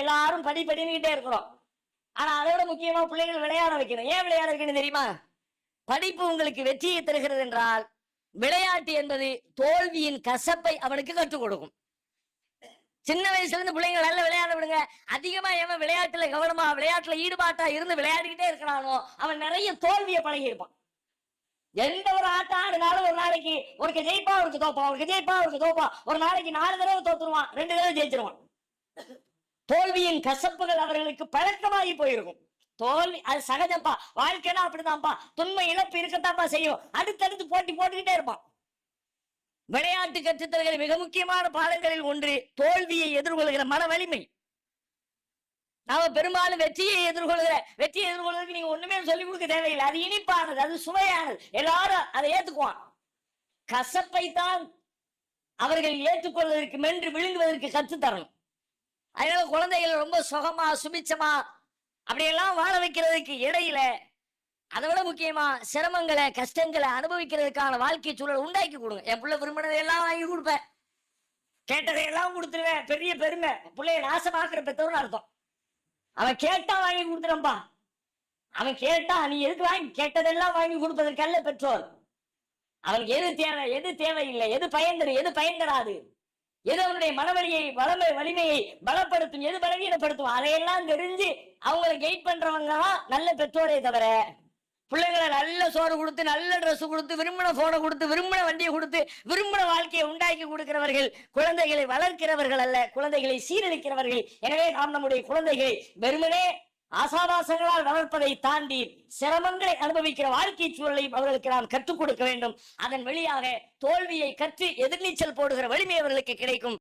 எல்லாரும் படிக்கிட்டே இருக்கிறோம். ஆனா அதோட முக்கியமா பிள்ளைகள் விளையாட வைக்கணும். ஏன் விளையாட வைக்கணும் தெரியுமா? படிப்பு உங்களுக்கு வெற்றியை தருகிறது என்றால் விளையாட்டு என்பது தோல்வியின் கசப்பை அவனுக்கு கற்றுக் கொடுக்கும். சின்ன வயசுல இருந்து பிள்ளைங்க நல்ல விளையாட விடுங்க. அதிகமா எவன் விளையாட்டுல கவனமா விளையாட்டுல ஈடுபாட்டா இருந்து விளையாடிக்கிட்டே இருக்கிறானோ அவன் நிறைய தோல்வியை பழகி இருப்பான். எந்த ஒரு ஆட்டம் ஆடினாலும் ஒரு நாளைக்கு ஒருக்கு ஜெயிப்பா ஒருக்கு தோப்பா, ஒருக்கு ஜெயிப்பா ஒருக்கு தோப்பா. ஒரு நாளைக்கு 4 தடவை தோத்துருவான், 2 தடவை ஜெயிச்சிருவான். தோல்வியின் கசப்புகள் அவர்களுக்கு பழக்கமாகி போயிருக்கும். தோல்வி அது சகஜப்பா, வாழ்க்கைனா அப்படிதான்ப்பா, துன்ப இழப்பு இருக்கத்தான்ப்பா செய்யும். அடுத்தடுத்து போட்டி போட்டுக்கிட்டே இருப்பான். விளையாட்டு கற்றுத்தல்கிற மிக முக்கியமான பாடங்களில் ஒன்று தோல்வியை எதிர்கொள்கிற மன வலிமை. நாம பெரும்பாலும் வெற்றியை எதிர்கொள்வதற்கு நீங்க ஒண்ணுமே சொல்லிக் கொடுக்க தேவையில்லை. அது இனிப்பானது, அது சுவையானது, எல்லாரும் அதை ஏத்துக்குவான். கசப்பை தான் அவர்கள் ஏற்றுக்கொள்வதற்கு மென்று விழுங்குவதற்கு கற்றுத்தரணும். அதனால குழந்தைகள் ரொம்ப சுகமா சுபிச்சமா அப்படியெல்லாம் வாழ வைக்கிறதுக்கு இடையில அதை விட முக்கியமா சிரமங்களை கஷ்டங்களை அனுபவிக்கிறதுக்கான வாழ்க்கை சூழல் உண்டாக்கி கொடுங்க. என் பிள்ளை விரும்பினதையெல்லாம் வாங்கி கொடுப்பேன், கேட்டதையெல்லாம் கொடுத்துருவேன். பெரிய பெருமை. பிள்ளைய நாசமாக்குற பெற்றோர்னு அர்த்தம். அவன் கேட்டா வாங்கி கொடுத்துறப்பா. அவன் கேட்டா நீ எதுக்கு வாங்கி கேட்டதெல்லாம் வாங்கி கொடுப்பதற்கு அல்ல பெற்றோர். அவனுக்கு எது தேவை, எது தேவையில்லை, எது பயன் தரும், எது பயன் தராது, எது அவனுடைய மனவழியை வலிமையை பலப்படுத்தும், எது பலவீனப்படுத்தும், அதையெல்லாம் தெரிஞ்சு அவங்களை கைட் பண்றவங்க தான் நல்ல பெற்றோரே தவிர பிள்ளைகளை நல்ல சோறு கொடுத்து நல்ல ட்ரெஸ் கொடுத்து விரும்பின போனை கொடுத்து விரும்பின வண்டியை கொடுத்து விரும்பின வாழ்க்கையை உண்டாக்கி கொடுக்கிறவர்கள் குழந்தைகளை வளர்க்கிறவர்கள் அல்ல, குழந்தைகளை சீரழிக்கிறவர்கள். எனவே நாம் நம்முடைய குழந்தைகளை வெறுமனே ஆசாபாசங்களால் வளர்ப்பதை தாண்டி சிரமங்களை அனுபவிக்கிற வாழ்க்கை சூழலை அவர்களுக்கு நாம் கற்றுக் கொடுக்க வேண்டும். அதன் வழியாக தோல்வியை கற்று எதிர்நீச்சல் போடுகிற வலிமை அவர்களுக்கு கிடைக்கும்.